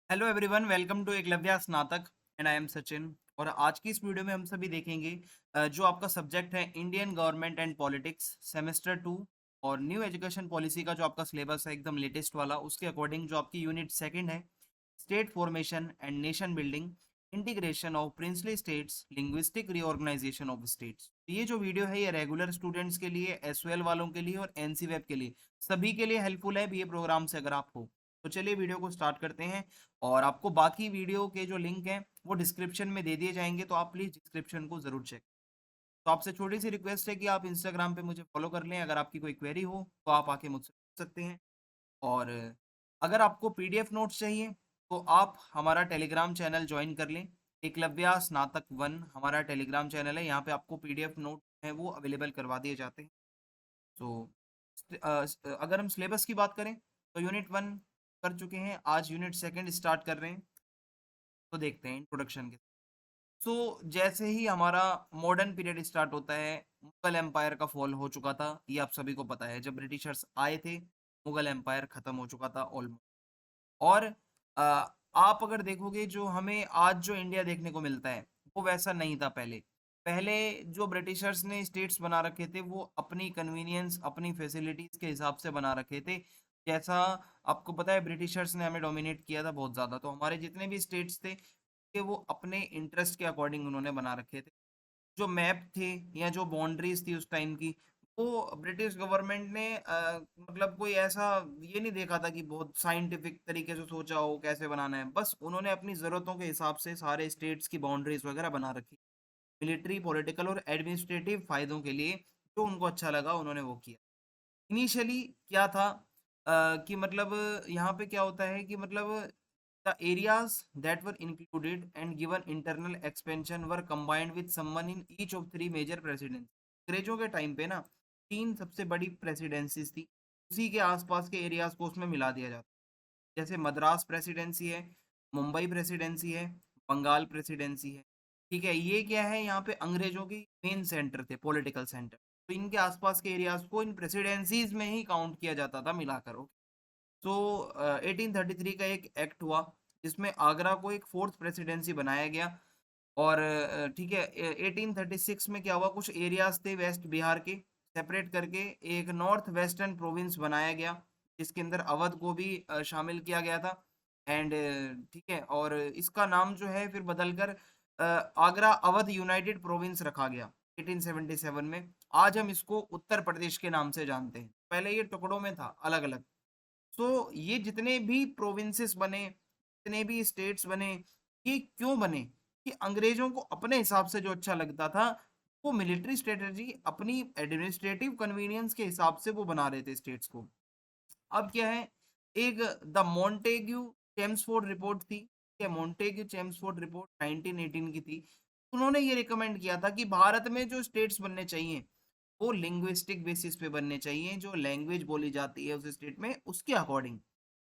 Hello everyone, welcome to Eklavya Snatak and I am Sachin. और आज की इस वीडियो में हम सभी देखेंगे जो आपका सब्जेक्ट है Indian government and politics semester 2 और न्यू एजुकेशन पॉलिसी का जो आपका सिलेबस है एकदम लेटेस्ट वाला, उसके अकॉर्डिंग जो आपकी यूनिट सेकंड है state formation and nation building, integration of princely states, linguistic reorganisation of states. ये जो वीडियो है ये रेगुलर स्टूडेंट्स के लिए, एसओएल वालों के लिए और एनसी वेब के लिए, सभी के लिए हेल्पफुल है ये प्रोग्राम से अगर आप हो। तो चलिए वीडियो को स्टार्ट करते हैं। और आपको बाकी वीडियो के जो लिंक हैं वो डिस्क्रिप्शन में दे दिए जाएंगे, तो आप प्लीज़ डिस्क्रिप्शन को ज़रूर चेक। तो आपसे छोटी सी रिक्वेस्ट है कि आप इंस्टाग्राम पे मुझे फॉलो कर लें। अगर आपकी कोई क्वेरी हो तो आप आके मुझसे पूछ सकते हैं। और अगर आपको पीडीएफ नोट्स चाहिए तो आप हमारा टेलीग्राम चैनल ज्वाइन कर लें। एकलव्य स्नातक वन हमारा टेलीग्राम चैनल है, यहाँ पे आपको पीडीएफ नोट हैं वो अवेलेबल करवा दिए जाते हैं। तो अगर हम सिलेबस की बात करें तो यूनिट वन कर चुके हैं, आज यूनिट सेकंड स्टार्ट कर रहे हैं। तो देखते हैं इंट्रोडक्शन के। सो जैसे ही हमारा मॉडर्न पीरियड स्टार्ट होता है, मुगल एम्पायर का फॉल हो चुका था, ये आप सभी को पता है। जब ब्रिटिशर्स आए थे मुगल एम्पायर खत्म हो चुका था ऑलमोस्ट। और अ, आप अगर देखोगे जो हमें आज जो इंडिया देखने को मिलता है वो वैसा नहीं था पहले। पहले जो ब्रिटिशर्स ने स्टेट्स बना रखे थे वो अपनी कन्वीनियंस, अपनी फैसिलिटीज के हिसाब से बना रखे थे। जैसा आपको पता है ब्रिटिशर्स ने हमें डोमिनेट किया था बहुत ज़्यादा, तो हमारे जितने भी स्टेट्स थे कि वो अपने इंटरेस्ट के अकॉर्डिंग उन्होंने बना रखे थे। जो मैप थे या जो बाउंड्रीज थी उस टाइम की, वो ब्रिटिश गवर्नमेंट ने मतलब कोई ऐसा ये नहीं देखा था कि बहुत साइंटिफिक तरीके से सोचा हो कैसे बनाना है। बस उन्होंने अपनी ज़रूरतों के हिसाब से सारे स्टेट्स की बाउंड्रीज वगैरह बना रखी, मिलिट्री, पॉलिटिकल और एडमिनिस्ट्रेटिव फ़ायदों के लिए। जो उनको अच्छा लगा उन्होंने वो किया। इनिशियली क्या था कि मतलब यहाँ पे क्या होता है कि मतलब the areas that were included and given internal expansion were combined with someone in each of three major presidencies। अंग्रेजों के टाइम पे ना तीन सबसे बड़ी प्रेसिडेंसीज थी, उसी के आसपास के एरियाज को उसमें मिला दिया जाता। जैसे मद्रास प्रेसिडेंसी है, मुंबई प्रेसिडेंसी है, बंगाल प्रेसिडेंसी है। ठीक है, ये क्या है, यहाँ पे अंग्रेजों की मेन सेंटर थे, पॉलिटिकल सेंटर। तो इनके आसपास के एरियाज को इन प्रेसिडेंसीज में ही काउंट किया जाता था मिलाकर। तो 1833 का एक एक्ट हुआ जिसमें आगरा को एक फोर्थ प्रेसिडेंसी बनाया गया। और ठीक है, 1836 में क्या हुआ, कुछ एरियाज थे वेस्ट बिहार के, सेपरेट करके एक नॉर्थ वेस्टर्न प्रोविंस बनाया गया जिसके अंदर अवध को भी शामिल किया गया था। एंड ठीक है, और इसका नाम जो है फिर बदलकर आगरा अवध यूनाइटेड प्रोविंस रखा गया 1877 में। आज हम इसको उत्तर प्रदेश के नाम से जानते हैं, पहले ये टुकड़ों में था अलग अलग। सो ये जितने भी प्रोविंसेस बने, जितने भी स्टेट्स बने, ये क्यों बने कि अंग्रेजों को अपने हिसाब से जो अच्छा लगता था वो मिलिट्री स्ट्रेटजी अपनी एडमिनिस्ट्रेटिव कन्वीनियंस के हिसाब से वो बना रहे थे स्टेट्स को। अब क्या है, एक द मॉन्टेग्यू चेम्सफोर्ड रिपोर्ट थी। क्या मॉन्टेग्यू चेम्सफोर्ड रिपोर्ट 1918 की थी। उन्होंने ये रिकमेंड किया था कि भारत में जो स्टेट्स बनने चाहिए वो लिंग्विस्टिक बेसिस पे बनने चाहिए, जो लैंग्वेज बोली जाती है उस स्टेट में उसके अकॉर्डिंग।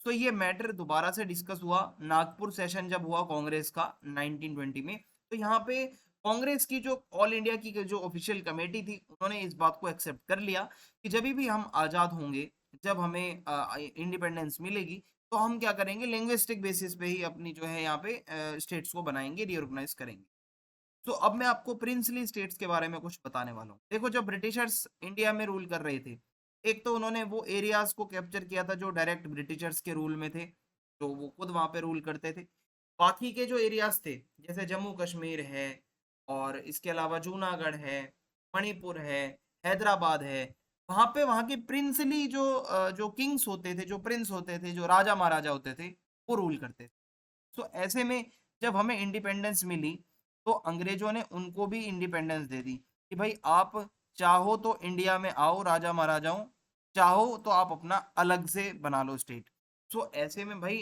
तो ये मैटर दोबारा से डिस्कस हुआ नागपुर सेशन जब हुआ कांग्रेस का 1920 में। तो यहाँ पे कांग्रेस की जो ऑल इंडिया की जो ऑफिशियल कमेटी थी उन्होंने इस बात को एक्सेप्ट कर लिया कि जब भी हम आज़ाद होंगे, जब हमें इंडिपेंडेंस मिलेगी, तो हम क्या करेंगे, लिंग्विस्टिक बेसिस पे ही अपनी जो है यहाँ पे स्टेट्स को बनाएंगे, रीऑर्गेनाइज करेंगे। तो अब मैं आपको प्रिंसली स्टेट्स के बारे में कुछ बताने वाला हूँ। देखो, जब ब्रिटिशर्स इंडिया में रूल कर रहे थे, एक तो उन्होंने वो एरियाज को कैप्चर किया था जो डायरेक्ट ब्रिटिशर्स के रूल में थे, तो वो खुद वहां पे रूल करते थे। बाकी के जो एरियाज थे जैसे जम्मू कश्मीर है, और इसके अलावा जूनागढ़ है, मणिपुर है, हैदराबाद है, वहां पे वहां के प्रिंसली जो किंग्स होते थे, जो प्रिंस होते थे, जो राजा महाराजा होते थे, वो रूल करते थे। तो ऐसे में जब हमें इंडिपेंडेंस मिली तो अंग्रेजों ने उनको भी इंडिपेंडेंस दे दी कि भाई आप चाहो तो इंडिया में आओ राजा महाराजाओं, चाहो तो आप अपना अलग से बना लो स्टेट। सो ऐसे में भाई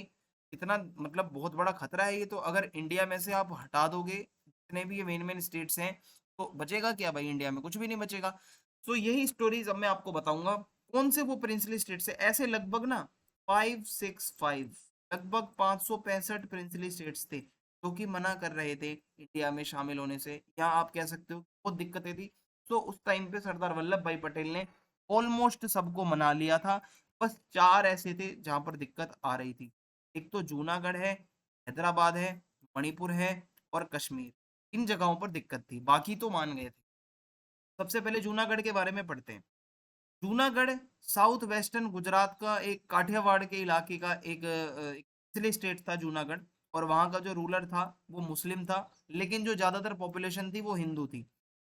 इतना मतलब बहुत बड़ा खतरा है ये। तो अगर इंडिया में से आप हटा दोगे जितने भी ये मेन मेन स्टेट्स हैं, तो बचेगा क्या भाई, इंडिया में कुछ भी नहीं बचेगा। सो यही स्टोरीज अब मैं आपको बताऊंगा। कौन से वो प्रिंसली स्टेट्स है, ऐसे लगभग ना 565, लगभग 565 प्रिंसली स्टेट्स थे जो कि मना कर रहे थे इंडिया में शामिल होने से, या आप कह सकते हो बहुत दिक्कतें थी। तो उस टाइम पे सरदार वल्लभ भाई पटेल ने ऑलमोस्ट सबको मना लिया था। बस चार ऐसे थे जहां पर दिक्कत आ रही थी। एक तो जूनागढ़ है, हैदराबाद है, मणिपुर है और कश्मीर, इन जगहों पर दिक्कत थी, बाकी तो मान गए थे। सबसे पहले जूनागढ़ के बारे में पढ़ते हैं। जूनागढ़ साउथ वेस्टर्न गुजरात का एक काठियावाड़ के इलाके का एक पिछले स्टेट था जूनागढ़। और वहाँ का जो रूलर था वो मुस्लिम था, लेकिन जो ज्यादातर पॉपुलेशन थी वो हिंदू थी।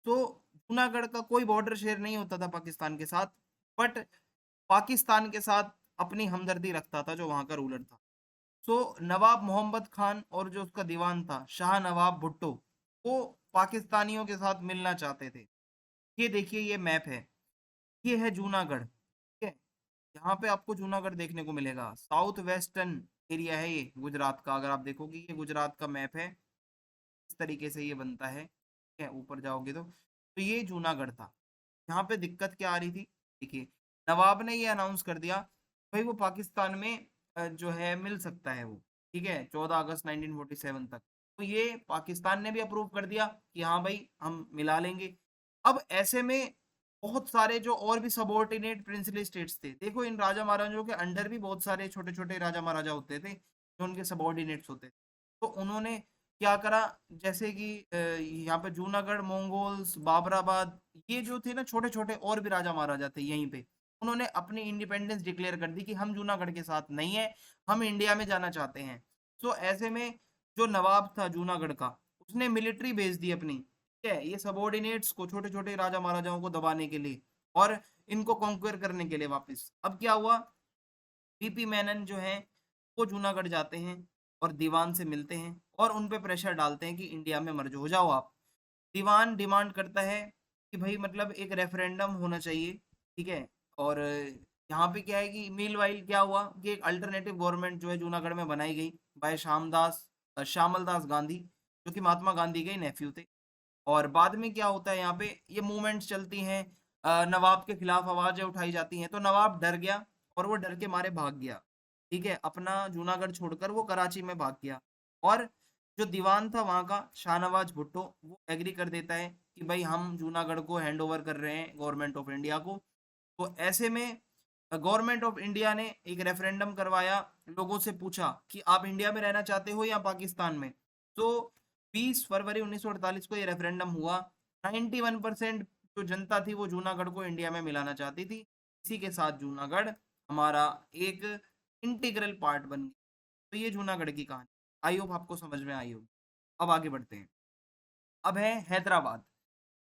तो जूनागढ़ का कोई बॉर्डर शेयर नहीं होता था पाकिस्तान के साथ, बट पाकिस्तान के साथ अपनी हमदर्दी रखता था जो वहाँ का रूलर था। सो नवाब मोहम्मद खान और जो उसका दीवान था शाह नवाब भुट्टो, वो पाकिस्तानियों के साथ मिलना चाहते थे। ये देखिए ये मैप है, ये है जूनागढ़, ठीक है। यहाँ पे आपको जूनागढ़ देखने को मिलेगा, साउथ वेस्टर्न एरिया है ये गुजरात का। अगर आप देखोगे ये गुजरात का मैप है, इस तरीके से ये बनता है, ठीक है। ऊपर जाओगे तो ये जूनागढ़ था। यहाँ पे दिक्कत क्या आ रही थी, देखिए नवाब ने ये अनाउंस कर दिया भाई वो पाकिस्तान में जो है मिल सकता है वो, ठीक है, 14 अगस्त 1947 तक। तो ये पाकिस्तान ने भी अप्रूव कर दिया कि हाँ भाई हम मिला लेंगे। अब ऐसे में बहुत सारे जो और भी सबॉर्डिनेट प्रिंसली स्टेट्स थे, देखो इन राजा महाराजाओं के अंडर भी बहुत सारे छोटे छोटे राजा महाराजा होते थे जो उनके सबॉर्डिनेट्स होते थे। तो उन्होंने क्या करा, जैसे कि यहाँ पे जूनागढ़, मंगोल्स, बाबराबाद, ये जो थे ना छोटे छोटे और भी राजा महाराजा थे यहीं पे, उन्होंने अपनी इंडिपेंडेंस डिक्लेयर कर दी कि हम जूनागढ़ के साथ नहीं है, हम इंडिया में जाना चाहते हैं। तो ऐसे में जो नवाब था जूनागढ़ का, उसने मिलिट्री भेज दी अपनी, ठीक है, ये सबॉर्डिनेट्स को, छोटे छोटे राजा महाराजाओं को दबाने के लिए और इनको कॉन्क्वेर करने के लिए वापस। अब क्या हुआ, पीपी मेनन जो है वो जूनागढ़ जाते हैं और दीवान से मिलते हैं और उन पे प्रेशर डालते हैं कि इंडिया में मर्ज हो जाओ आप। दीवान डिमांड करता है कि भाई मतलब एक रेफरेंडम होना चाहिए, ठीक है। और यहाँ पे क्या है कि मील वाइल क्या हुआ कि एक अल्टरनेटिव गवर्नमेंट जो है जूनागढ़ में बनाई गई बाय श्यामल दास गांधी, जो कि महात्मा गांधी के नेफ्यू थे। और बाद में क्या होता है, यहाँ पे ये मूवमेंट्स चलती हैं, नवाब के खिलाफ आवाजें उठाई जाती हैं, तो नवाब डर गया और वो डर के मारे भाग गया, ठीक है, अपना जूनागढ़ छोड़कर वो कराची में भाग गया। और जो दीवान था वहाँ का शाहनवाज भुट्टो, वो एग्री कर देता है कि भाई हम जूनागढ़ को हैंड ओवर कर रहे हैं गवर्नमेंट ऑफ इंडिया को। तो ऐसे में गवर्नमेंट ऑफ इंडिया ने एक रेफरेंडम करवाया, लोगों से पूछा कि आप इंडिया में रहना चाहते हो या पाकिस्तान में। तो 20 फरवरी 1948 को ये रेफरेंडम हुआ। 91% जो जनता थी वो जूनागढ़ को इंडिया में मिलाना चाहती थी। इसी के साथ जूनागढ़ हमारा एक इंटीग्रल पार्ट बन गया। तो ये जूनागढ़ की कहानी, आई होप आपको समझ में आई होगी। अब आगे बढ़ते हैं। अब है हैदराबाद।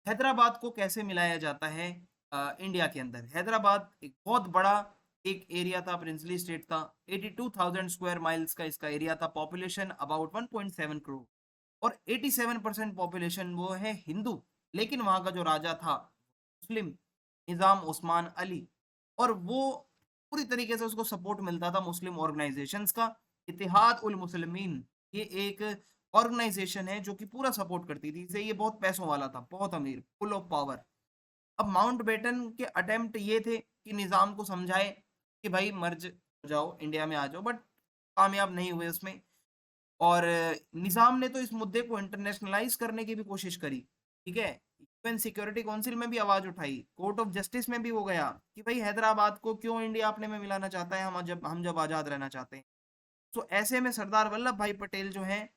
हैदराबाद को कैसे मिलाया जाता है इंडिया के अंदर। हैदराबाद एक बहुत बड़ा एक एरिया था, प्रिंसली स्टेट था। 82,000 स्क्वायर माइल्स का इसका एरिया था, पॉपुलेशन अबाउट 1.7 करोड़। और 87% पॉपुलेशन वो है हिंदू, लेकिन वहां का जो राजा था मुस्लिम, निजाम उस्मान अली। और वो पूरी तरीके से उसको सपोर्ट मिलता था मुस्लिम ऑर्गेनाइजेशंस का। इतिहाद उल मुस्लिमीन, ये एक ऑर्गेनाइजेशन है जो कि पूरा सपोर्ट करती थी इसे। ये बहुत पैसों वाला था, बहुत अमीर, फुल ऑफ पावर। अब माउंट बेटन के अटेम्प्ट ये थे कि निज़ाम को समझाए कि भाई मर्ज हो जाओ, इंडिया में आ जाओ, बट कामयाब नहीं हुए उसमें। और निज़ाम ने तो इस मुद्दे को इंटरनेशनलाइज करने की भी कोशिश करी, ठीक है। यूएन सिक्योरिटी काउंसिल में भी आवाज उठाई, कोर्ट ऑफ जस्टिस में भी वो गया कि भाई हैदराबाद को क्यों इंडिया अपने में मिलाना चाहता है, हम जब आज़ाद रहना चाहते हैं। तो ऐसे में सरदार वल्लभ भाई पटेल जो हैं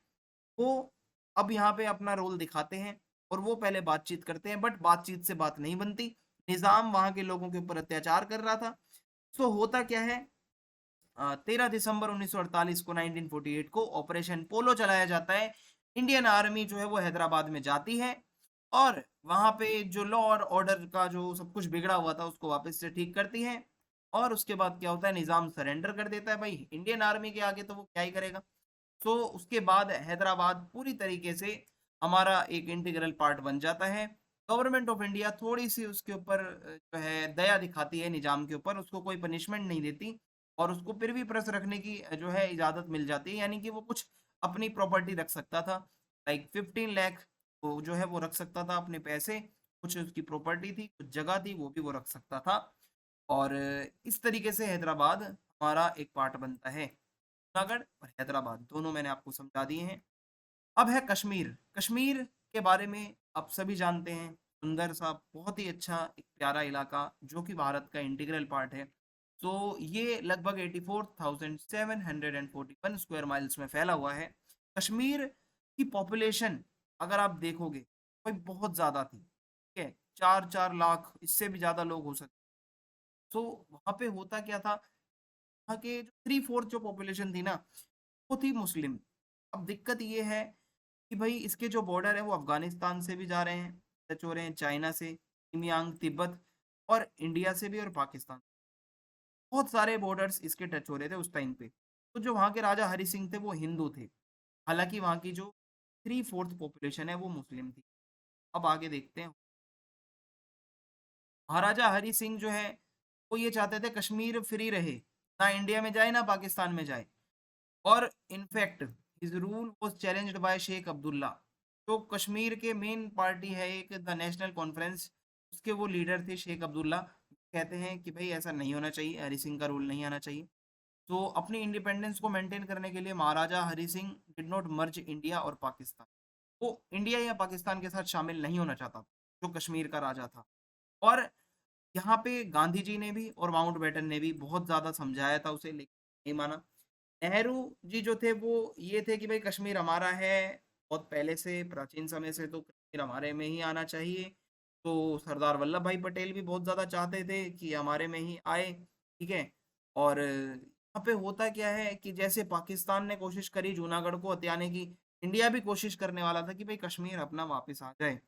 वो अब यहाँ पे अपना रोल दिखाते हैं और वो पहले बातचीत करते हैं, बट बातचीत से बात नहीं बनती। निजाम वहां के लोगों के ऊपर अत्याचार कर रहा था। सो होता क्या है, 13 दिसंबर 1948 को 1948 को ऑपरेशन पोलो चलाया जाता है। इंडियन आर्मी जो है वो हैदराबाद में जाती है और वहां पे जो लॉ और ऑर्डर का जो सब कुछ बिगड़ा हुआ था उसको वापस से ठीक करती है। और उसके बाद क्या होता है, निजाम सरेंडर कर देता है, भाई इंडियन आर्मी के आगे तो वो क्या ही करेगा। तो उसके बाद हैदराबाद पूरी तरीके से हमारा एक इंटीग्रल पार्ट बन जाता है। गवर्नमेंट ऑफ इंडिया थोड़ी सी उसके ऊपर जो है दया दिखाती है निजाम के ऊपर, उसको कोई पनिशमेंट नहीं देती और उसको फिर भी प्रेस रखने की जो है इजाज़त मिल जाती है, यानी कि वो कुछ अपनी प्रॉपर्टी रख सकता था। लाइक 15 लाख वो जो है वो रख सकता था अपने पैसे, कुछ उसकी प्रॉपर्टी थी, कुछ जगह थी, वो भी वो रख सकता था। और इस तरीके से हैदराबाद हमारा एक पार्ट बनता है। जूनागढ़ और हैदराबाद दोनों मैंने आपको समझा दिए हैं। अब है कश्मीर। कश्मीर के बारे में आप सभी जानते हैं, सुंदर सा बहुत ही अच्छा एक प्यारा इलाका जो कि भारत का इंटीग्रल पार्ट है। तो ये लगभग 84,741 स्क्वायर माइल्स में फैला हुआ है। कश्मीर की पॉपुलेशन अगर आप देखोगे भाई बहुत ज़्यादा थी, ठीक है, 4-4 लाख इससे भी ज़्यादा लोग हो सकते। तो वहाँ पे होता क्या था, वहाँ के जो 3/4 जो पॉपुलेशन थी ना वो थी मुस्लिम। अब दिक्कत ये है कि भाई इसके जो बॉर्डर है वो अफगानिस्तान से भी जा रहे हैं, टच हो रहे हैं, चाइना से, शिनयांग, तिब्बत और इंडिया से भी और पाकिस्तान, बहुत सारे बॉर्डर्स इसके टच हो रहे थे उस टाइम पे। तो जो वहाँ के राजा हरि सिंह थे वो हिंदू थे, हालांकि वहाँ की जो 3/4 पॉपुलेशन है वो मुस्लिम थी। अब आगे देखते हैं। महाराजा हरि सिंह जो है वो ये चाहते थे कश्मीर फ्री रहे, ना इंडिया में जाए ना पाकिस्तान में जाए। और in fact his rule was challenged by Sheikh Abdullah, जो कश्मीर के मेन पार्टी है एक द नेशनल कॉन्फ्रेंस, उसके वो लीडर थे शेख अब्दुल्ला। कहते हैं कि भाई ऐसा नहीं होना चाहिए, हरि सिंह का रूल नहीं आना चाहिए। तो अपनी इंडिपेंडेंस को मेंटेन करने के लिए Maharaja Hari Singh did not merge India और पाकिस्तान, वो इंडिया या पाकिस्तान के साथ शामिल नहीं होना चाहता था, जो कश्मीर का राजा था। और यहाँ पे गांधी जी ने भी और माउंट बैटन ने भी बहुत ज्यादा समझाया था उसे, लेकिन नहीं माना। नेहरू जी जो थे वो ये थे कि भाई कश्मीर हमारा है, बहुत पहले से प्राचीन समय से, तो कश्मीर हमारे में ही आना चाहिए। तो सरदार वल्लभ भाई पटेल भी बहुत ज़्यादा चाहते थे कि हमारे में ही आए, ठीक है। और यहाँ पे होता क्या है कि जैसे पाकिस्तान ने कोशिश करी जूनागढ़ को हथियाने की, इंडिया भी कोशिश करने वाला था कि भाई कश्मीर अपना वापस आ जाए।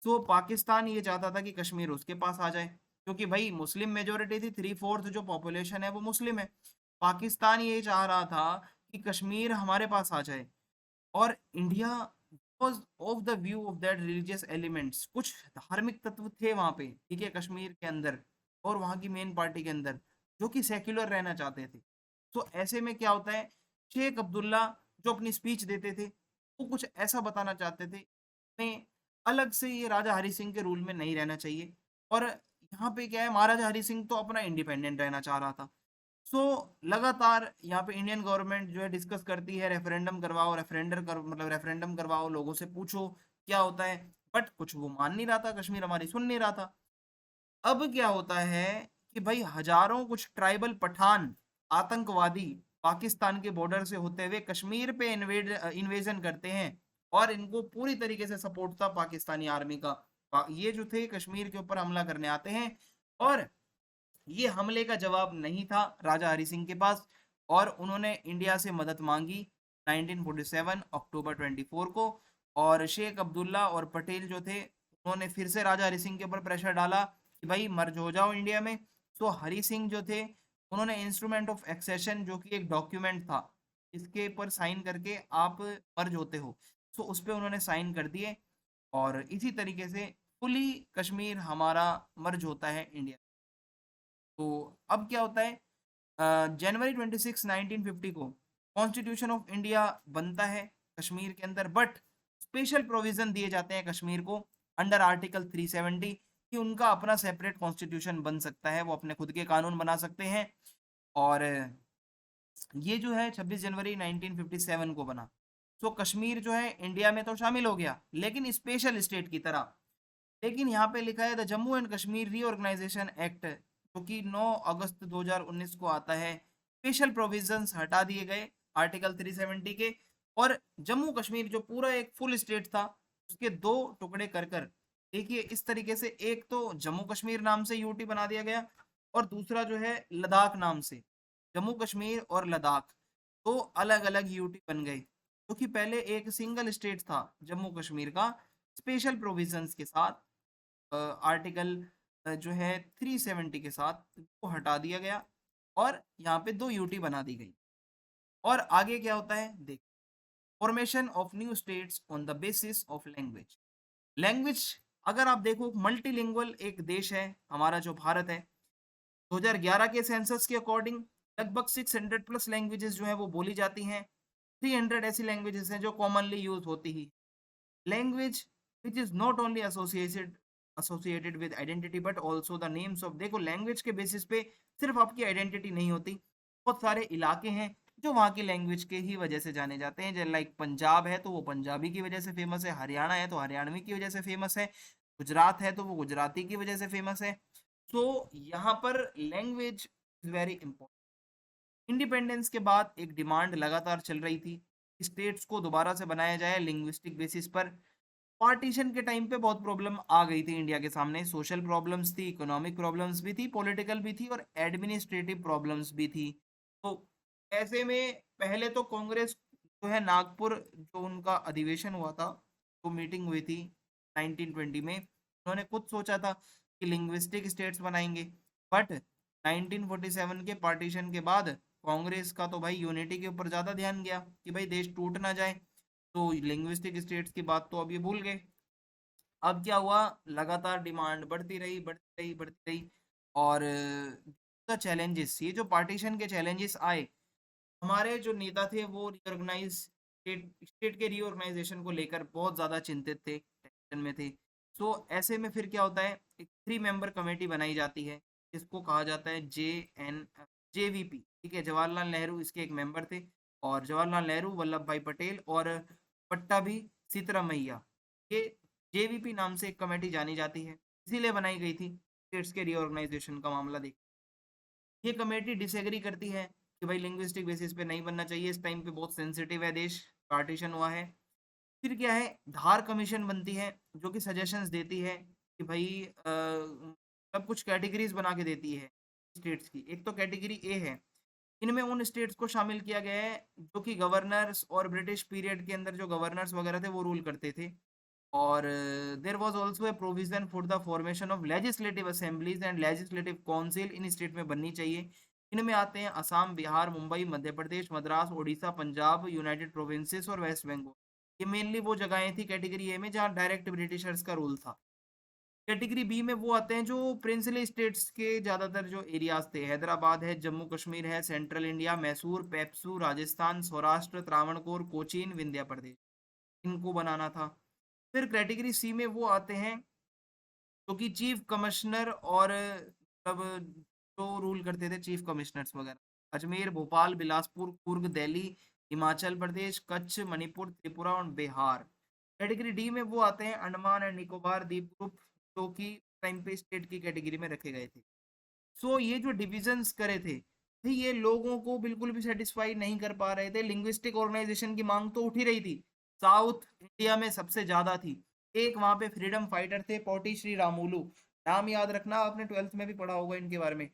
तो पाकिस्तान ये चाहता था कि कश्मीर उसके पास आ जाए, क्योंकि भाई मुस्लिम मेजोरिटी थी, 3/4 जो पॉपुलेशन है वो मुस्लिम है। पाकिस्तान ये चाह रहा था कि कश्मीर हमारे पास आ जाए। और India was of the view of that religious elements, कुछ धार्मिक तत्व थे वहां पे, ठीक है, कश्मीर के अंदर और वहां की मेन पार्टी के अंदर, जो कि सेक्युलर रहना चाहते थे। तो ऐसे में क्या होता है, शेख अब्दुल्ला जो अपनी स्पीच देते थे वो कुछ ऐसा बताना चाहते थे, में अलग से ये राजा हरि सिंह के रूल में नहीं रहना चाहिए। और यहाँ पे क्या है, महाराजा हरि सिंह तो अपना इंडिपेंडेंट रहना चाह रहा था। सो लगातार यहाँ पे इंडियन गवर्नमेंट जो है डिस्कस करती है, रेफरेंडम करवाओ, रेफरेंडम करवाओ, लोगों से पूछो क्या होता है। बट कुछ वो मान नहीं रहा था, कश्मीर हमारी सुन नहीं रहा था। अब क्या होता है कि भाई हजारों कुछ ट्राइबल पठान आतंकवादी पाकिस्तान के बॉर्डर से होते हुए कश्मीर पे इन्वेजन करते हैं। और इनको पूरी तरीके से सपोर्ट था पाकिस्तानी आर्मी का। ये जो थे कश्मीर के ऊपर हमला करने आते हैं, और ये हमले का जवाब नहीं था राजा हरि सिंह के पास, और उन्होंने इंडिया से मदद मांगी 1947 अक्टूबर 24 को। और शेख अब्दुल्ला और पटेल जो थे उन्होंने फिर से राजा हरि सिंह के ऊपर प्रेशर डाला कि भाई मर्ज हो जाओ इंडिया में। तो हरि सिंह जो थे उन्होंने इंस्ट्रूमेंट ऑफ एक्सेशन, जो कि एक डॉक्यूमेंट था, इसके ऊपर साइन करके आप मर्ज होते हो, तो उस पर उन्होंने साइन कर दिए। और इसी तरीके से फुली कश्मीर हमारा मर्ज होता है इंडिया। तो अब क्या होता है, जनवरी 26 1950 को कॉन्स्टिट्यूशन ऑफ इंडिया बनता है कश्मीर के अंदर। बट स्पेशल प्रोविजन दिए जाते हैं कश्मीर को अंडर आर्टिकल 370 कि उनका अपना सेपरेट कॉन्स्टिट्यूशन बन सकता है, वो अपने खुद के कानून बना सकते हैं। और ये जो है 26 जनवरी 1957 को बना। तो कश्मीर जो है इंडिया में तो शामिल हो गया, लेकिन स्पेशल स्टेट की तरह। लेकिन यहाँ पे लिखा है the Jammu and Kashmir reorganisation act, जो कि 9 अगस्त 2019 को आता है। स्पेशल प्रोविजंस हटा दिए गए आर्टिकल 370 के, और जम्मू कश्मीर जो पूरा एक फुल स्टेट था उसके दो टुकड़े कर कर, देखिए इस तरीके से, एक तो जम्मू कश्मीर नाम से यूटी बना दिया गया, और दूसरा जो है लद्दाख नाम से। जम्मू कश्मीर और लद्दाख दो अलग अलग यूटी बन गए, जो कि पहले एक सिंगल स्टेट था जम्मू कश्मीर का, स्पेशल प्रोविजंस के साथ। आर्टिकल जो है 370 के साथ वो हटा दिया गया, और यहाँ पे दो यूटी बना दी गई। और आगे क्या होता है देख, formation of new states on the basis of language. Language अगर आप देखो, मल्टीलिंगुअल एक देश है हमारा जो भारत है। 2011 के सेंसस के अकॉर्डिंग लगभग 600 प्लस लैंग्वेजेस जो है वो बोली जाती हैं। 300 ऐसी लैंग्वेजेस हैं जो कॉमनली यूज होती ही। Language which is not only associated with identity but also the names of, देखो लैंग्वेज के बेसिस पे सिर्फ आपकी आइडेंटिटी नहीं होती, बहुत सारे इलाके हैं जो वहाँ की लैंग्वेज के ही वजह से जाने जाते हैं। जैसे लाइक पंजाब है तो वो पंजाबी की वजह से फेमस है, हरियाणा है तो हरियाणवी की वजह से फेमस है, गुजरात है तो वो गुजराती की वजह से फेमस है। तो यहाँ पर language is very important. Independence के बाद एक डिमांड लगातार चल रही थी, स्टेट्स को दोबारा से बनाया जाए लिंग्विस्टिक बेसिस पर। पार्टीशन के टाइम पे बहुत प्रॉब्लम आ गई थी इंडिया के सामने, सोशल प्रॉब्लम्स थी, इकोनॉमिक प्रॉब्लम्स भी थी, पॉलिटिकल भी थी और एडमिनिस्ट्रेटिव प्रॉब्लम्स भी थी। तो ऐसे में पहले तो कांग्रेस जो है नागपुर, जो उनका अधिवेशन हुआ था, जो मीटिंग हुई थी 1920 में, उन्होंने खुद सोचा था कि लिंग्विस्टिक स्टेट्स बनाएंगे। बट 1947 के पार्टीशन के बाद कांग्रेस का तो भाई यूनिटी के ऊपर ज्यादा ध्यान गया कि भाई देश टूट ना जाए, तो लिंग्विस्टिक स्टेट्स की बात तो अब ये भूल गए। अब क्या हुआ, लगातार डिमांड बढ़ती रही बढ़ती रही बढ़ती रही, और चैलेंजेस, ये जो पार्टीशन के चैलेंजेस आए, हमारे जो नेता थे वो रिऑर्गेनाइज स्टेट स्टेट के रीऑर्गेनाइजेशन को लेकर बहुत ज़्यादा चिंतित थे, टेंशन में थे। सो ऐसे में फिर क्या होता है, एक 3 मेंबर कमेटी बनाई जाती है, जिसको कहा जाता है JVP, ठीक है, जवाहरलाल नेहरू इसके एक मेंबर थे, और जवाहरलाल नेहरू, वल्लभ भाई पटेल और पट्टाभी सितरामैया, ये JVP नाम से एक कमेटी जानी जाती है, इसीलिए बनाई गई थी स्टेट्स के रीऑर्गेनाइजेशन का मामला देख। ये कमेटी डिसएग्री करती है कि भाई लिंग्विस्टिक बेसिस पे नहीं बनना चाहिए, इस टाइम पे बहुत सेंसिटिव है देश, पार्टीशन हुआ है। फिर क्या है, धार कमीशन बनती है, जो कि सजेशंस देती है कि भाई सब कुछ कैटेगरीज बना के देती है स्टेट्स की। एक तो कैटेगरी ए है, इनमें उन स्टेट्स को शामिल किया गया है जो कि गवर्नर्स और ब्रिटिश पीरियड के अंदर जो गवर्नर्स वगैरह थे वो रूल करते थे। और there was also a provision for the formation of legislative assemblies and legislative council, in state में बननी चाहिए। इनमें आते हैं असम, बिहार, मुंबई, मध्य प्रदेश, मद्रास, उड़ीसा, पंजाब, यूनाइटेड प्रोविंसेस और वेस्ट बंगाल। ये मेनली वो जगहें थी कैटेगरी ए में जहाँ डायरेक्ट ब्रिटिशर्स का रूल था। कैटेगरी बी में वो आते हैं जो प्रिंसली स्टेट्स के ज्यादातर जो एरियाज थे, हैदराबाद है, जम्मू कश्मीर है, सेंट्रल इंडिया, मैसूर, पेप्सू, राजस्थान, सौराष्ट्र, त्रावणकोर, कोचीन, विंध्य प्रदेश, इनको बनाना था। फिर कैटेगरी सी में वो आते हैं जो कि चीफ कमिश्नर और मतलब जो रूल करते थे चीफ कमिश्नर्स वगैरह, अजमेर, भोपाल, बिलासपुर, कुर्ग, दिल्ली, हिमाचल प्रदेश, कच्छ, मणिपुर, त्रिपुरा और बिहार। कैटेगरी डी में वो आते हैं अंडमान एंड निकोबार द्वीप ग्रुप, जो कि टाइम पे स्टेट की कैटेगरी में रखे गए थे। सो ये जो डिविजन्स करे थे, ये लोगों को बिल्कुल भी सेटिस्फाई नहीं कर पा रहे थे। लिंग्विस्टिक ऑर्गेनाइजेशन की मांग तो उठ ही रही थी, साउथ इंडिया में सबसे ज्यादा थी। एक वहां पे फ्रीडम फाइटर थे पोटी श्री रामुलू, नाम याद रखना, आपने 12th में भी पढ़ा होगा इनके बारे में।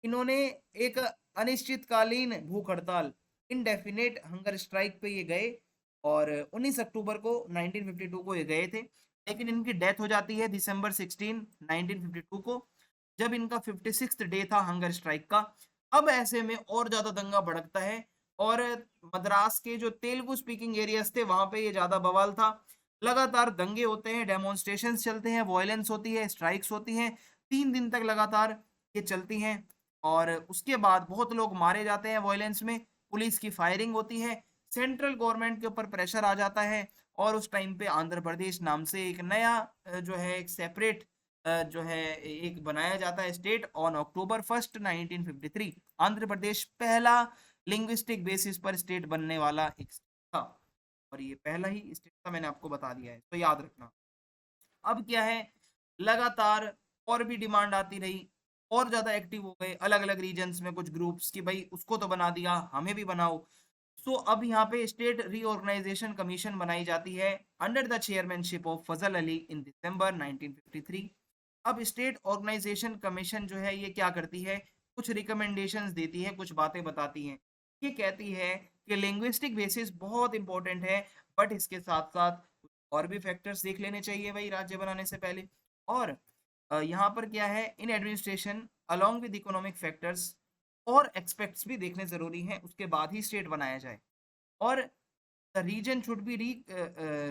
इन्होंने एक अनिश्चितकालीन भूख हड़ताल, इनडेफिनेट हंगर स्ट्राइक पे ये गए, और 19 अक्टूबर को 1952 को ये गए थे, लेकिन इनकी डेथ हो जाती है दिसंबर 16 1952 को, जब इनका 56th डे था हंगर स्ट्राइक का। अब ऐसे में और ज्यादा दंगा भड़कता है, और मद्रास के जो तेलुगु स्पीकिंग एरियाज थे वहां पे ये ज्यादा बवाल था। लगातार दंगे होते हैं, डेमोन्स्ट्रेशंस चलते हैं, वायलेंस होती है, स्ट्राइक्स होती हैं, 3 दिन तक लगातार ये चलती हैं। और उसके बाद बहुत लोग मारे जाते हैं वायलेंस में, पुलिस की फायरिंग होती है, सेंट्रल गवर्नमेंट के ऊपर प्रेशर आ जाता है, और उस टाइम पे आंध्र प्रदेश नाम से एक नया जो है एक सेपरेट जो है एक बनाया जाता है state on October 1 1953। Andhra Pradesh पहला लिंग्विस्टिक बेसिस पर स्टेट बनने वाला एक स्टेट था, और ये पहला ही स्टेट था, मैंने आपको बता दिया है तो याद रखना। अब क्या है, लगातार और भी डिमांड आती रही, और ज्यादा एक्टिव हो गए अलग अलग रीजन्स में कुछ ग्रुप्स कि भाई उसको तो बना दिया, हमें भी बनाओ। सो अब यहाँ पे स्टेट रीऑर्गेनाइजेशन कमीशन बनाई जाती है अंडर द चेयरमैनशिप ऑफ फजल अली इन दिसंबर 1953। अब स्टेट ऑर्गेनाइजेशन कमीशन जो है ये क्या करती है, कुछ रिकमेंडेशंस देती है, कुछ बातें बताती है। ये कहती है कि लिंग्विस्टिक बेसिस बहुत इंपॉर्टेंट है, बट इसके साथ साथ और भी फैक्टर्स देख लेने चाहिए भाई राज्य बनाने से पहले। और यहाँ पर क्या है, in administration along with economic factors और एक्सपेक्ट्स भी देखने जरूरी हैं, उसके बाद ही स्टेट बनाया जाए। और the region should be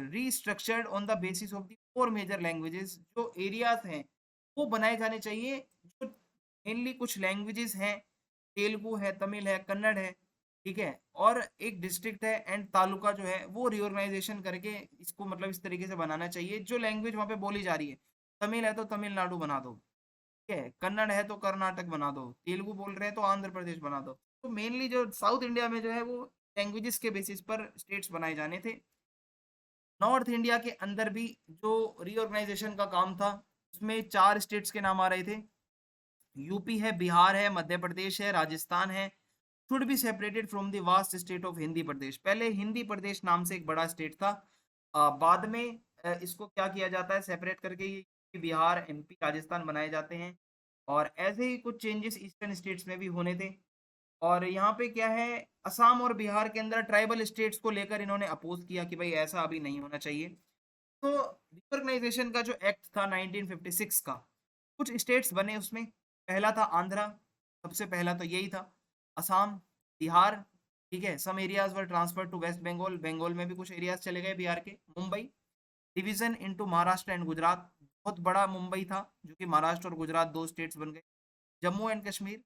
restructured on the basis of the 4 major languages, जो एरियाज हैं वो बनाए जाने चाहिए, जो मेनली कुछ लैंग्वेजेस हैं, तेलुगु है, तमिल है, कन्नड़ है, ठीक है, और एक डिस्ट्रिक्ट है एंड तालुका जो है वो रिओर्गनाइजेशन करके इसको मतलब इस तरीके से बनाना चाहिए, जो लैंग्वेज वहाँ पे बोली जा रही है, तमिल है तो तमिलनाडु बना दो, ठीक है, कन्नड़ है तो कर्नाटक बना दो, तेलुगु बोल रहे हैं तो आंध्र प्रदेश बना दो। तो मेनली जो साउथ इंडिया में जो है वो लैंग्वेजेस के बेसिस पर स्टेट्स बनाए जाने थे। नॉर्थ इंडिया के अंदर भी जो रीऑर्गेनाइजेशन का काम था, उसमें 4 स्टेट्स के नाम आ रहे थे, यूपी है, बिहार है, मध्य प्रदेश है, राजस्थान है, should be separated from the vast state of Hindi प्रदेश। पहले हिंदी प्रदेश नाम से एक बड़ा स्टेट था, बाद में इसको क्या किया जाता है, सेपरेट करके ये बिहार, एमपी, राजस्थान बनाए जाते हैं। और ऐसे ही कुछ चेंजेस ईस्टर्न स्टेट्स में भी होने थे। और यहाँ पे क्या है, असम और बिहार के अंदर ट्राइबल स्टेट्स को लेकर इन्होंने अपोज किया कि भाई ऐसा अभी नहीं होना चाहिए। तो रिकॉग्नाइजेशन का जो एक्ट था 1956 का, कुछ स्टेट्स बने उसमें। पहला था आंध्रा, सबसे पहला तो यही था। असम, बिहार, ठीक है, some areas were transfer to West Bengal, Bengal में भी कुछ एरियाज चले गए बिहार के। Mumbai, division into Maharashtra and Gujarat, बहुत बड़ा मुंबई था जो कि महाराष्ट्र और गुजरात दो स्टेट्स बन गए। Jammu and Kashmir,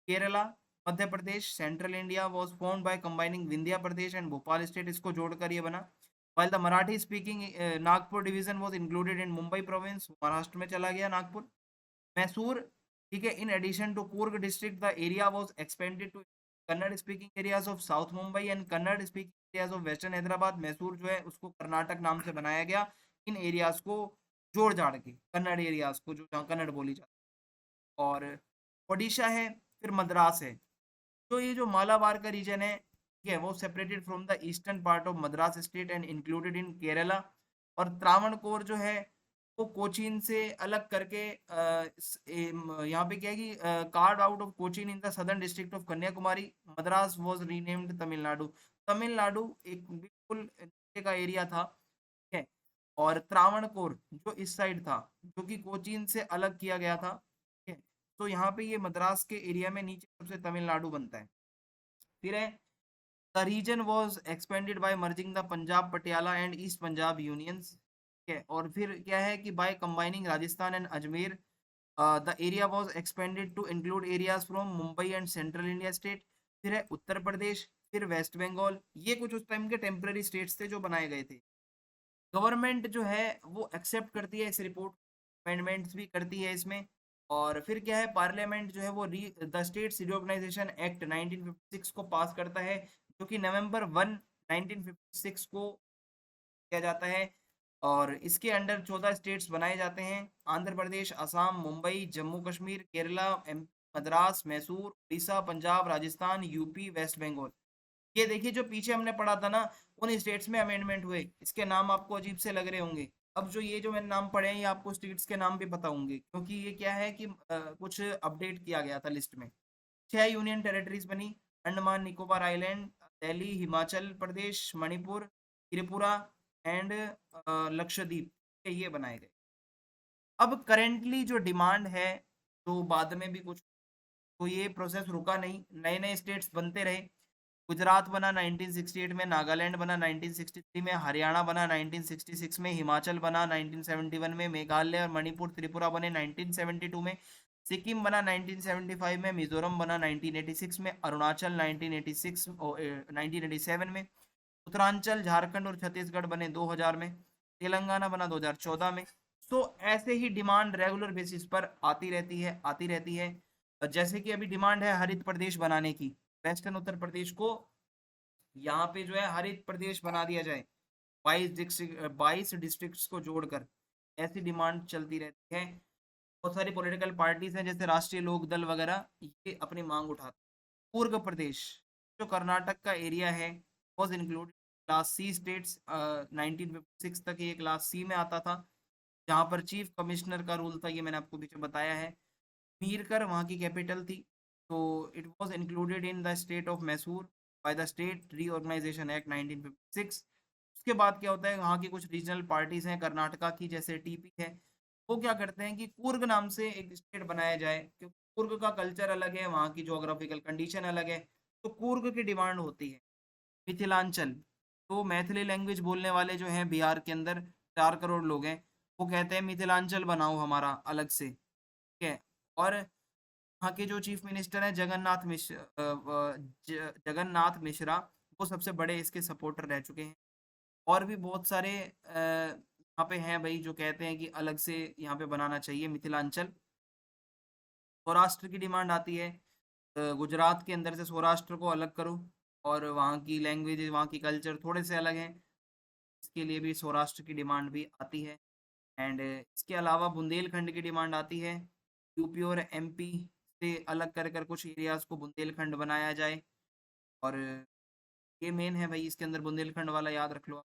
Kerala, Madhya Pradesh, central India was formed by combining Vindhya Pradesh and Bhopal state, इसको जोड़कर ये बना। while the Marathi speaking Nagpur division was included in Mumbai province, Maharashtra में चला गया नागपुर। मैसूर, ठीक है, in addition to Coorg district the area was expanded to Kannada speaking areas of south Mumbai and Kannada speaking areas of western Hyderabad. Mysore जो है उसको कर्नाटक नाम से बनाया गया, इन एरियाज को जोड़ जाड़ के, कन्नड़ एरियाज को जो जहाँ कन्नड़ बोली जाती है। और ओडिशा है, फिर मद्रास है। तो ये जो मालाबार का रीजन है, ठीक है, वो separated from the eastern part of Madras state and included in Kerala. और त्रावणकोर जो है वो कोचीन से अलग करके यहाँ पे क्या है कि card out of Cochin in the southern district of Kanyakumari, Madras was renamed Tamil Nadu. Tamil Nadu एक बिल्कुल नीचे का एरिया था, ठीक है। और त्रावणकोर जो इस साइड था, जो कि कोचीन से अलग किया गया था, ठीक है। तो यहाँ पे ये मद्रास के एरिया में नीचे सबसे तमिलनाडु बनता है। फिर है the reason was expanded by merging the Punjab Patiala and east Punjab unions, ठीक है। और फिर क्या है कि by combining Rajasthan and Ajmer the area was expanded to include areas from Mumbai and central India state. फिर है उत्तर प्रदेश, फिर वेस्ट बंगाल। ये कुछ उस टाइम के टेम्पररी स्टेट्स थे जो बनाए गए थे। गवर्नमेंट जो है वो एक्सेप्ट करती है इस रिपोर्ट, अमेंडमेंट्स भी करती है इसमें। और फिर क्या है, पार्लियामेंट जो है वो द स्टेट्स रिऑर्गेनाइजेशन एक्ट 1956 को पास करता है, जो कि नवंबर 1 1956 को किया जाता है। और इसके अंडर 14 स्टेट्स बनाए जाते हैं, आंध्र प्रदेश, असम, मुंबई, जम्मू कश्मीर, केरला, मद्रास, मैसूर, उड़ीसा, पंजाब, राजस्थान, यूपी, वेस्ट बंगाल। ये देखिए जो पीछे हमने पढ़ा था ना, उन स्टेट्स में अमेंडमेंट हुए। इसके नाम आपको अजीब से लग रहे होंगे। अब जो ये जो मैंने नाम पढ़े हैं, ये आपको स्टेट्स के नाम भी पता होंगे, क्योंकि ये क्या है कि कुछ अपडेट किया गया था लिस्ट में। 6 यूनियन टेरिटरीज बनी, अंडमान निकोबार आइलैंड, दिल्ली, हिमाचल प्रदेश, मणिपुर, त्रिपुरा एंड लक्षद्वीप, ये बनाए गए। अब करेंटली जो डिमांड है, तो बाद में भी कुछ, तो ये प्रोसेस रुका नहीं, नए नए स्टेट्स बनते रहे। गुजरात बना 1968 में, नागालैंड बना 1963 में, हरियाणा बना 1966 में, हिमाचल बना 1971 में, मेघालय और मणिपुर, त्रिपुरा बने 1972 में, सिक्किम बना 1975 में, मिजोरम बना 1986 में, अरुणाचल 1987 में, उत्तरांचल, झारखंड और छत्तीसगढ़ बने 2000 में, तेलंगाना बना 2014 में। तो ऐसे ही डिमांड रेगुलर बेसिस पर आती रहती है, आती रहती है। जैसे कि अभी डिमांड है हरित प्रदेश बनाने की, वेस्टर्न उत्तर प्रदेश को यहाँ पे जो है हरित प्रदेश बना दिया जाए, 22 डिस्ट्रिक्ट्स को जोड़कर। ऐसी डिमांड चलती रहती है। बहुत सारी पॉलिटिकल पार्टीज हैं जैसे राष्ट्रीय लोक दल वगैरह, ये अपनी मांग उठाते। पूर्व प्रदेश जो कर्नाटक का एरिया है, was included class C states. 1956 तक ये क्लास सी में आता था, जहाँ पर चीफ कमिश्नर का रूल था, ये मैंने आपको पीछे बताया है। मीरकर वहाँ की कैपिटल थी। तो it was included in the state of Mysore by the state reorganisation act 1956। उसके बाद क्या होता है, वहाँ की कुछ रीजनल पार्टीज हैं कर्नाटका की, जैसे टीपी है, वो क्या करते हैं कि कूर्ग नाम से एक स्टेट बनाया जाए, क्योंकि कूर्ग का कल्चर अलग है, वहाँ की जोग्राफिकल कंडीशन अलग है। तो कूर्ग की डिमांड होती है। मिथिलांचल, तो मैथिली लैंग्वेज बोलने वाले जो हैं बिहार के अंदर 4 करोड़ लोग हैं, वो कहते हैं मिथिलांचल बनाओ हमारा अलग से, ठीक है। और वहाँ के जो चीफ मिनिस्टर हैं जगन्नाथ मिश्रा, वो सबसे बड़े इसके सपोर्टर रह चुके हैं। और भी बहुत सारे यहाँ पे हैं भाई जो कहते हैं कि अलग से यहाँ पे बनाना चाहिए मिथिलांचल। सौराष्ट्र की डिमांड आती है, गुजरात के अंदर से सौराष्ट्र को अलग करो, और वहाँ की लैंग्वेज, वहाँ की कल्चर थोड़े से अलग हैं, इसके लिए भी सौराष्ट्र की डिमांड भी आती है। एंड इसके अलावा बुंदेलखंड की डिमांड आती है, यूपी और एमपी से अलग कर कर कुछ एरियाज को बुंदेलखंड बनाया जाए। और ये मेन है भाई, इसके अंदर बुंदेलखंड वाला याद रख लो आप।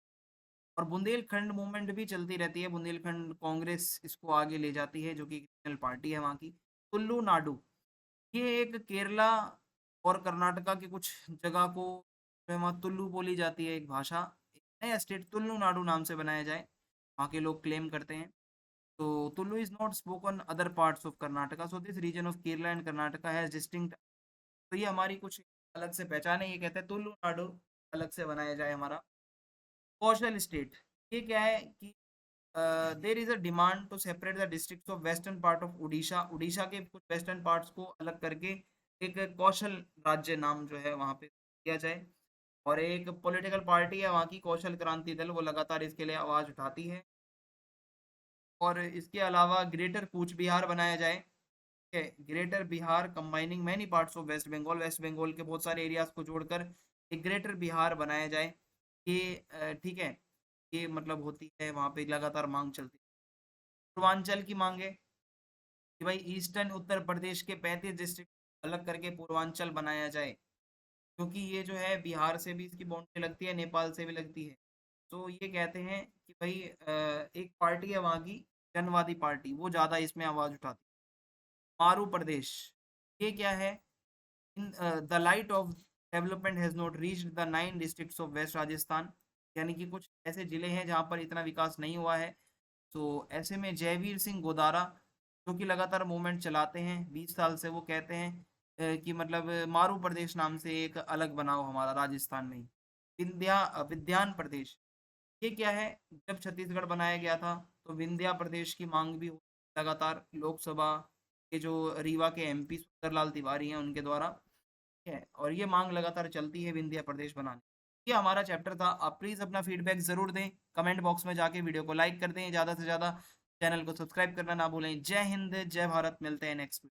और बुंदेलखंड मूवमेंट भी चलती रहती है, बुंदेलखंड कांग्रेस इसको आगे ले जाती है, जो कि नेशनल पार्टी है वहाँ की। तुल्लु नाडु, ये एक केरला और कर्नाटका की कुछ जगह को जो है वहाँ तुल्लु बोली जाती है एक भाषा, एक नया स्टेट तुल्लु नाडु नाम से बनाया जाए, वहाँ के लोग क्लेम करते हैं। तो Tulu is not spoken other parts of Karnataka, so this region of Kerala and Karnataka has distinct. तो ये हमारी कुछ अलग से पहचान है, ये कहते हैं तुल्लु नाडु अलग से बनाया जाए हमारा। कौशल स्टेट, ये क्या है कि there is a demand to separate the districts of western part of Orissa, Orissa के कुछ वेस्टर्न पार्ट्स को अलग करके एक कौशल राज्य नाम जो है वहाँ पे दिया जाए। और एक पॉलिटिकल पार्टी है वहाँ की कौशल क्रांति दल, वो लगातार इसके लिए आवाज उठाती है। और इसके अलावा ग्रेटर कूच बिहार बनाया जाए, ठीक है, greater Bihar combining many parts of west Bengal, west Bengal के बहुत सारे एरियाज को जोड़कर एक ग्रेटर बिहार बनाया जाए। ये ठीक है, ये मतलब होती है वहाँ पे लगातार मांग चलती है। पूर्वांचल की मांगे कि भाई ईस्टर्न उत्तर प्रदेश के 35 डिस्ट्रिक्ट अलग करके पूर्वांचल बनाया जाए, क्योंकि ये जो है बिहार से भी इसकी बाउंड्री लगती है, नेपाल से भी लगती है। तो ये कहते हैं कि भाई एक पार्टी है वहाँ की जनवादी पार्टी, वो ज़्यादा इसमें आवाज़ उठाती है। मारू प्रदेश, ये क्या है, in the light of development has not reached the 9 districts of west Rajasthan, यानी कि कुछ ऐसे जिले हैं जहाँ पर इतना विकास नहीं हुआ है। तो ऐसे में जयवीर सिंह गोदारा, जो कि लगातार मूवमेंट चलाते हैं 20 साल से, वो कहते हैं कि मतलब मारू प्रदेश नाम से एक अलग बनाओ हमारा राजस्थान में ही। विद्यान प्रदेश, ये क्या है, जब छत्तीसगढ़ बनाया गया था तो विंध्या प्रदेश की मांग भी हुई लगातार लोकसभा के जो रीवा के एमपी सुंदरलाल तिवारी हैं उनके द्वारा, ठीक है, और ये मांग लगातार चलती है विंध्या प्रदेश बनाने। ये हमारा चैप्टर था। आप प्लीज़ अपना फीडबैक ज़रूर दें, कमेंट बॉक्स में जाके वीडियो को लाइक कर दें, ज़्यादा से ज़्यादा चैनल को सब्सक्राइब करना ना भूलें। जय हिंद, जय भारत, मिलते हैं नेक्स्ट